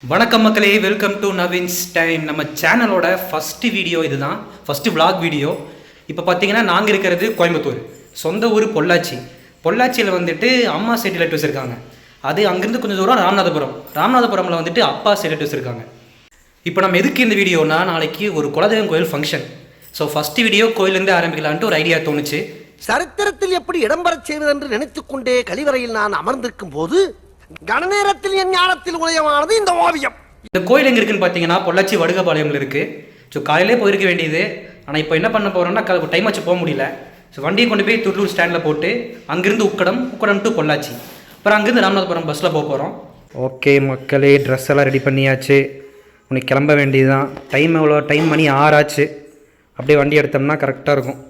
வணக்கம் மக்களே, welcome to நவீன்ஸ் time. நம்ம சேனலோட ஃபஸ்ட்டு வீடியோ இதுதான், ஃபஸ்ட்டு விளாக் வீடியோ. இப்போ பார்த்தீங்கன்னா நாங்கள் இருக்கிறது கோயம்புத்தூர், சொந்த ஊர் பொள்ளாச்சியில் வந்துட்டு அம்மா சைடு ரிலேட்டிவ்ஸ் இருக்காங்க. அது அங்கேருந்து கொஞ்சம் தூரம் ராமநாதபுரமில் வந்துட்டு அப்பா சைடு ரிலேட்டிவ்ஸ் இருக்காங்க. இப்போ நம்ம எதுக்கு இந்த வீடியோனா, நாளைக்கு ஒரு குலதெய்வம் கோயில் ஃபங்க்ஷன். ஸோ ஃபஸ்ட்டு வீடியோ கோயிலேருந்து ஆரம்பிக்கலான்ட்டு ஒரு ஐடியா தோணுச்சு. சரித்திரத்தில் எப்படி இடம்பெறச் செய்வது என்று நினைத்துக்கொண்டே கழிவறையில் நான் அமர்ந்திருக்கும் போது கணநேரத்தில் என் ஞானத்தில் உதயமானது இந்த ஓவியம். இந்த கோயில் எங்கே இருக்குன்னு பார்த்தீங்கன்னா பொள்ளாச்சி வடுகபாளையம்ல இருக்குது. ஸோ காலையிலே போயிருக்க வேண்டியது, ஆனால் இப்போ என்ன பண்ண போகிறோம்னா டைம் வச்சு போக முடியல. ஸோ வண்டியை கொண்டு போய் துள்ளூர் ஸ்டாண்டில் போட்டு அங்கேருந்து உக்கடம் டு பொள்ளாச்சி, அப்புறம் அங்கேருந்து ராமநாதபுரம் பஸ்ஸில் போக போகிறோம். ஓகே மக்களே, ட்ரெஸ் எல்லாம் ரெடி பண்ணியாச்சு. உனக்கு கிளம்ப வேண்டியது தான். டைம் மணி 6 ஆச்சு. அப்படியே வண்டி எடுத்தோம்னா கரெக்டாக இருக்கும்.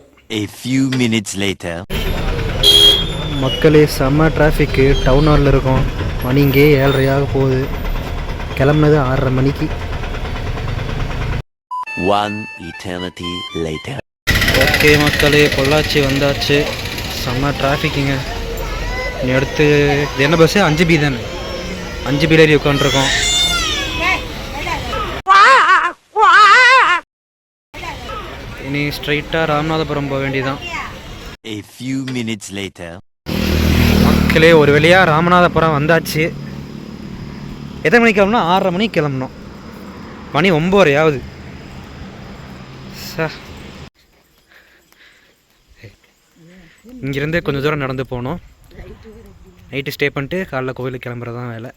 A few minutes later. மக்களே, செம்ம டிராஃபிக்கு. டவுன் ஹாலில் இருக்கும். மணி இங்கே 7:30 போகுது. கிளம்புனது 6:30 மணிக்கு. One eternity later. ஓகே மக்களே, பொள்ளாச்சி வந்தாச்சு. செம்ம டிராஃபிக்குங்க. நீ அடுத்து இது என்ன பஸ்ஸு? 5B தானே. 5B ஏறி உட்காந்துருக்கோம். இனி ஸ்ட்ரைட்டாக ராமநாதபுரம் போக வேண்டியதான். A few minutes later. மக்களே, ஒரு வழியாக ராமநாதபுரம் வந்தாச்சு. எத்தனை மணிக்கு கிளம்புனா? 6:30 மணிக்கு கிளம்பணும். மணி 9:30 ஆகுது. சார், இங்கேருந்தே கொஞ்சம் தூரம் நடந்து போகணும். நைட்டு ஸ்டே பண்ணிட்டு காலைல கோவிலுக்கு கிளம்புறது தான் வேலை.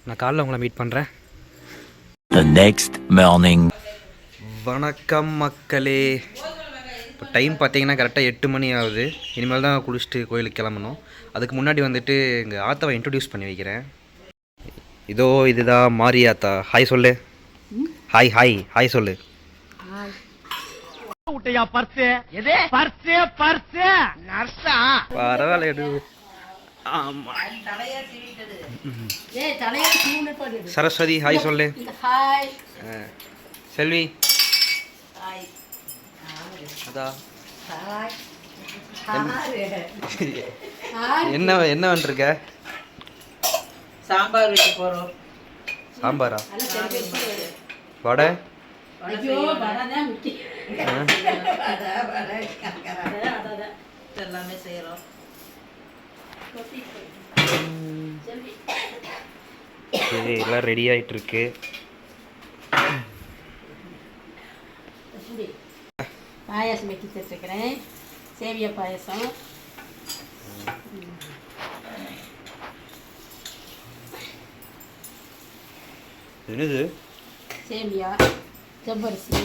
நான் காலைல உங்களை மீட் பண்ணுறேன். The next morning. வணக்கம் மக்களே. இப்போ டைம் பார்த்தீங்கன்னா கரெக்டாக 8 மணி ஆகுது. இனிமேல் தான் குளிச்சுட்டு கோயிலுக்கு கிளம்பணும். அதுக்கு முன்னாடி வந்துட்டு எங்கள் ஆத்தாவை இன்ட்ரடியூஸ் பண்ணி வைக்கிறேன். இதோ இதுதான் மாரியாத்தா. ஹாய் சொல்லு. ஹாய் சொல்லு. பரவாயில்ல. சரஸ்வதி ஹாய் சொல்லு. செல்வி அதான் என்ன பண்ணிருக்க? சாம்பார் வைக்க போறோம். சாம்பாரா? வடை? எல்லாமே செய்யறோம். எல்லாம் ரெடி ஆயிட்டு இருக்கு. பாயாசம் வைக்க வச்சுருக்கிறேன். சேமியா பாயாசம். என்னது? சேமியா, செவ்வரிசி.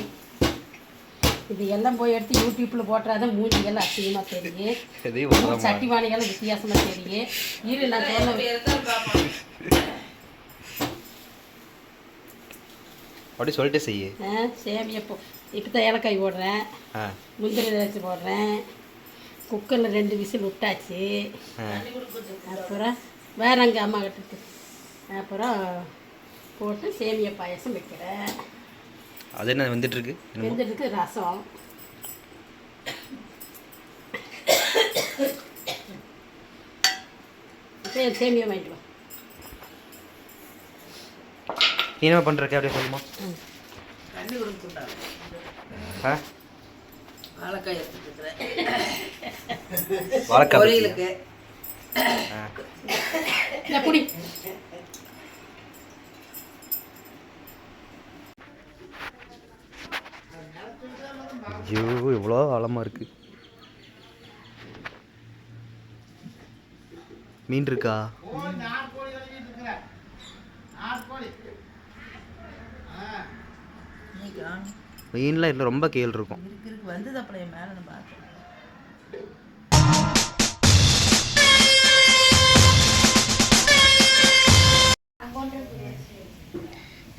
இது எல்லாம் போய் எடுத்து யூடியூப்பில் போட்டுறாதான் மூஞ்சிகள் அசிங்கமாக தெரியும். சட்டி வாணிகளும் வித்தியாசமாக தெரியும். இரு நான் அப்படி சொல்லிட்டு செய்ய. சேமியா இப்போ தான் ஏலக்காய் போடுறேன், முந்திரி திராட்சை போடுறேன். குக்கரில் 2 விசில் விட்டாச்சு. அப்புறம் வேற அங்கே அம்மா கிட்ட அப்புறம் போட்டு சேமியா பாயசம் வைக்கிறேன். அது என்ன வெந்துட்டுருக்கு? ரசம். சரி, சேமியா வாங்கிட்டு வா. நீ என்ன பண்ணுறக்க? அப்படியே சொல்லுமா. தண்ணி கொடுத்துட்டாங்க. வாழைக்காய் எடுத்துக்கிறேன். வாழைக்காய் பொரியலுக்கு. குடி. ஐயோ, எவ்வளோ ஆழமாக இருக்கு. மீன் இருக்கா? மீன்லாம் இல்லை, ரொம்ப கேள் இருக்கும்.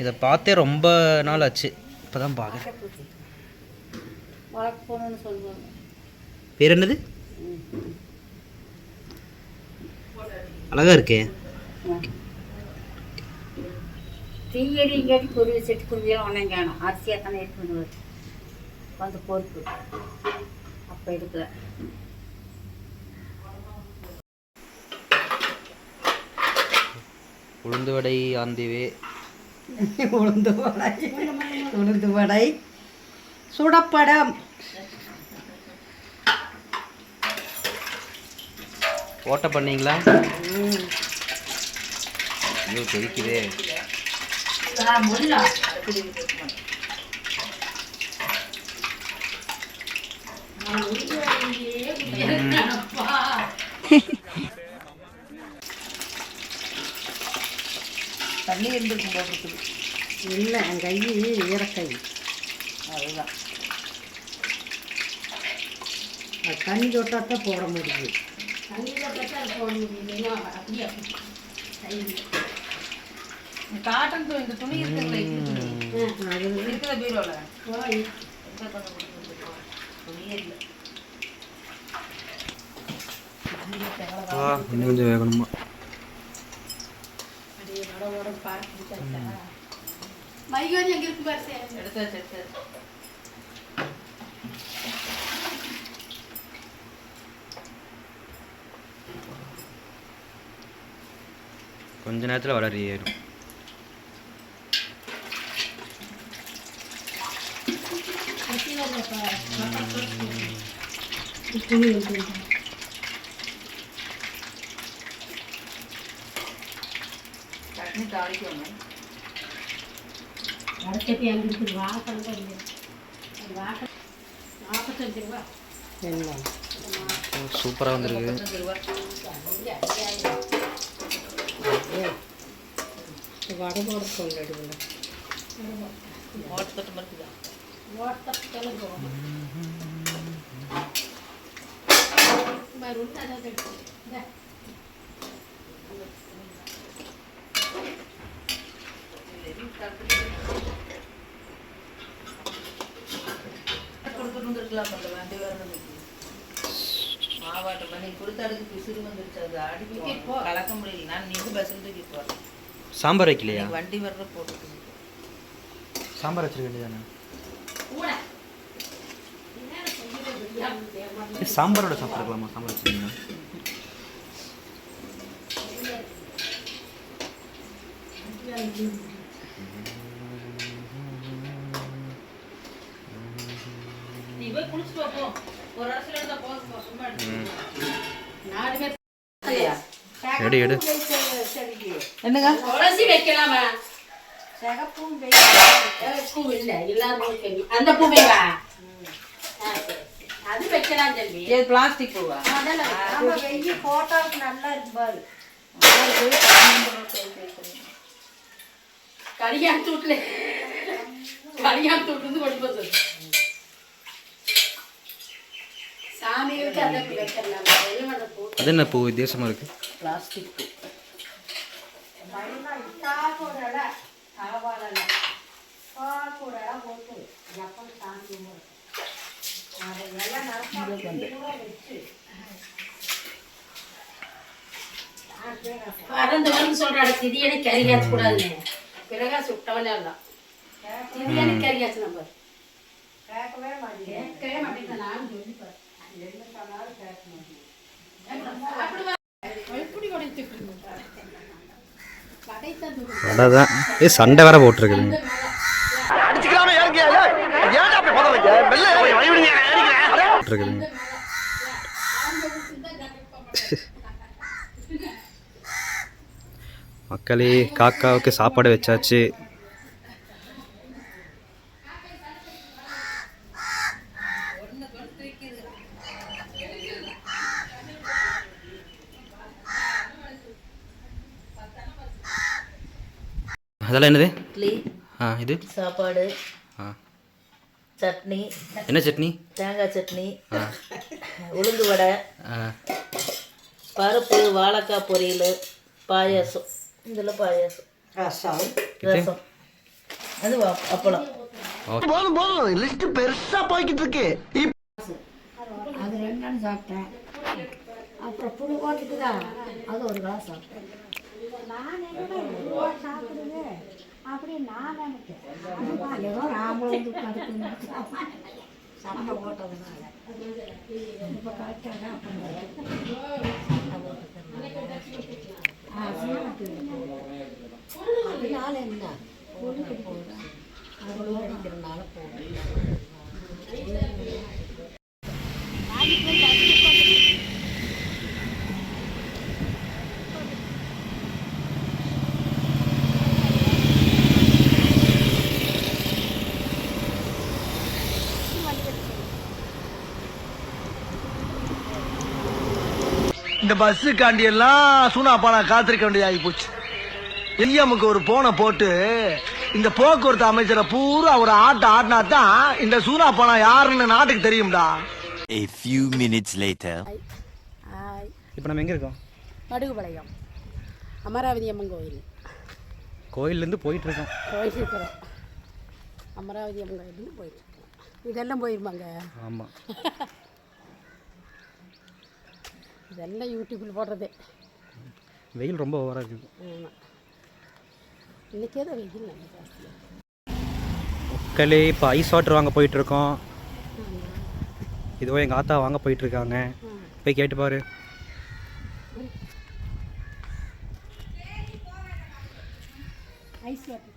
இதை பார்த்தே ரொம்ப நாள் ஆச்சு, இப்போதான் பார்க்குறேன். பேர் என்னது? அழகா இருக்கே. തീയരി ഇങ്ങോട്ട് കുരു വെച്ചിട്ട് കുരുവികൾ ഉണങ്ങണം. അരിസിയാക്കാൻ എടുക്കുന്നത് வந்து பொறுப்பு அப்போ எடுக்கல. உளுந்து வடை ஆந்திவே. உளுந்து வடை சுடப்படம். ஓட்ட பண்ணீங்களா? ஐயோ தெரிக்குதே. தண்ணி இருந்திருக்கும் போடுறதுக்கு இல்லை, என் கை ஈரக்கை. அதுதான் அது தண்ணி தொட்டால் தான் போட முடியும். காட்டன் துணி, இந்த துணி இருக்குல்ல, அது இருக்கிற பீரோவில் துணியே இல்லை. இன்னும் கொஞ்சம் வேகணுமா? எடுத்தாச்சு. கொஞ்ச நேரத்தில் வளரி ஏறும். சட்னி தாளிக்கணும். சூப்பராக வந்திருக்கு. வடை போட சொல்லிடுங்க. ஓட்டத்தட்டு மறுக்குதா? கொடுத்துட்டு இருக்கலாம். வேண்டி வரணும். மாவாட்டம் பண்ணி கொடுத்தாடுக்கு பிசுறு வந்துருச்சு. அது அடிக்க கலக்க முடியல. நான் நீங்க பஸ்ஸில் தூக்கிட்டு போறேன். சாம்பார் வைக்கலையா? வண்டி வர்ற போட்டு சாம்பார் வச்சிருக்க வேண்டியதானே? சாம்பாரோட சாப்பிட்டுருக்கலாமா? சாம்பார் வச்சுருக்கீங்களா? எடு எடு. என்னங்க துளசி வைக்கலாமா? பூ இல்லை, இல்லாத அந்த பூவே வா. அது வைக்கலாம் தம்பி. இது பிளாஸ்டிக் பூவா? போட்டோவுக்கு நல்லா இருக்கு பாரு. கல்யாணத்தூட்டுல கொண்டு போது சாமிக்கு அதை வைக்கலாம். அது என்ன பூ வித்தியாசமாக இருக்குது? பிளாஸ்டிக் பூ. பறந்து வந்து சொல்றாரு திடீர்னு கறி காய்ச்ச கூடாதுன்னு. பிறகா சுட்டவனே எல்லாம் திடீர்னு கறி காய்ச்ச நம்பர் கேட்கவே மாட்டேங்குது. நான் சொல்லி வடை தான். சண்டை வேற போட்டிருக்குதுங்க. அடிச்சுக்கலாமே ஏங்க. ஏன்டா அப்படி பதறீங்க? வெள்ள வழிவிடுங்க. போட்டிருக்குதுங்க. மக்களே, காக்காவுக்கு சாப்பாடு வச்சாச்சு. அதெல்லாம் என்னது? இட்லி, இது சாப்பாடு, சட்னி. என்ன சட்னி? தேங்காய் சட்னி, உளுந்து வடை, ஆ, பருப்பு, வாழைக்காய் பொரியல், பாயாசம். இதில் பாயாசம், ரசம், ரசம், அது அப்பளம். போதும் போதும், லிஸ்ட் பெருசா போய்கிட்டு இருக்கு. அது 2 நாள் சாப்பிட்டேன். அப்புறம் புளி போட்டுட்டு தான் அது ஒரு கிளாஸ் சாப்பிட்டேன். நான் என்ன சாப்பிடுவேன் அப்படின்னு நான் நினைக்கிறேன். ஏதோ ராம வந்து கடுப்பு சண்டை போட்டதுனால இப்போ கரெக்டாக அதனால என்ன பொண்ணு போகிறேன் அது அடிக்கிறனால போகிறேன். இந்த பஸ்ஸுக்காண்டி எல்லாம் சூனாப்பா நான் காத்திருக்க வேண்டியதாகி போச்சு. எல்எம்முக்கு ஒரு போனை போட்டு இந்த போக்குவரத்து அமைச்சரை பூரா ஒரு ஆடினா தான் இந்த சூனாப்பா யாருன்னு நாட்டுக்கு தெரியும்டா. A few minutes later. இப்போ நம்ம எங்கே இருக்கோம்? மடுகுபாளையம் அமராவதி அம்மன் கோயில் கோயிலேருந்து போயிட்டுருக்கோம். போயிட்டு இருக்கிறோம். அமராவதி அம்மன் கோயிலுக்கு போயிட்டு இருக்கோம். இதெல்லாம் போயிருப்பாங்க. ஆமாம். இதெல்லாம் யூடியூப்பில் போடுறது. வெயில் ரொம்ப ஓவராக இருக்குது. ஆமாம், இன்றைக்கே தான் வெயில் நல்லா ஜாஸ்தியாக. மக்களே இப்போ ஐஸ் வாட்டர் வாங்க போயிட்டுருக்கோம். இதுவோ எங்கள் ஆத்தா வாங்க போயிட்டுருக்காங்க. போய் கேட்டு பாரு. ஐஸ் வாட்டர்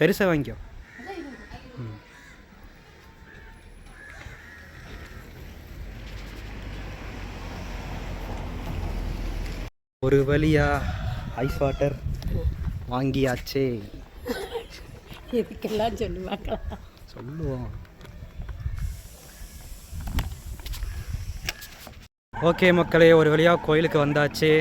பெருசாக வாங்கிக்கோ. ஒரு வழியா ஐஸ் வாட்டர் வாங்கியாச்சே. இதுக்கெல்லாம் சொல்லுவாங்களா? சொல்லுவோம். ஓகே மக்களே, ஒரு வழியாக கோயிலுக்கு வந்தாச்சு.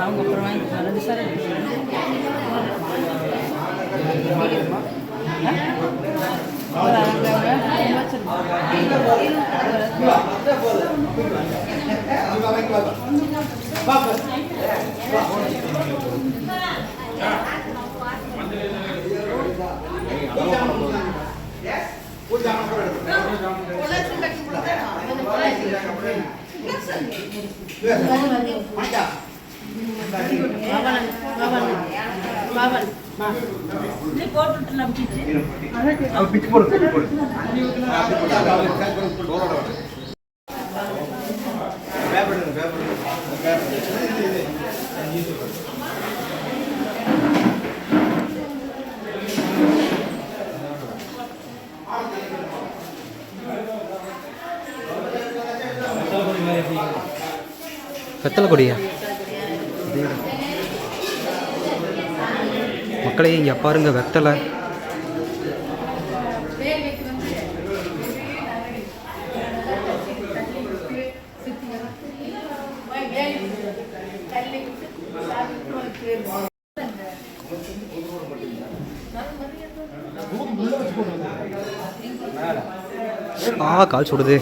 அவங்க அப்புறம் வாங்கி 2 சார் வெத்தலை கொடியா மக்களே, இங்கே பாருங்க வெத்தலை. கால் சுடுது.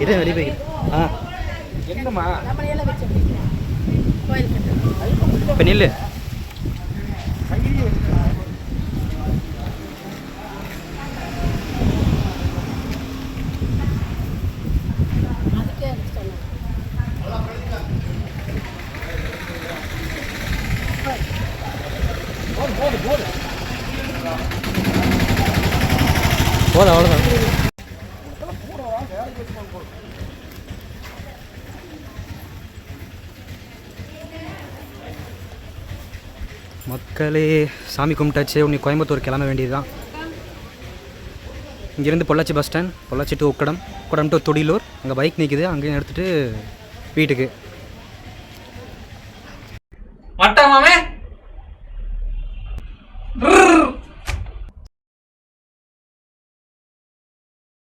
இரு வெளியே போய் ஆ எங்கம்மா இப்போ நில்லு. போதும் அவ்வளோதான். மக்களே சாமி கும்பிட்டாச்சு. உன்னை கோயம்புத்தூர் கிளம்ப வேண்டியது தான். இங்கேருந்து Pollachi bus stand, Pollachi to Ukkadam, Ukkadam to Thodilur. அங்கே பைக் நிற்குது, அங்கேயும் எடுத்துகிட்டு வீட்டுக்கு. மட்டா மாமே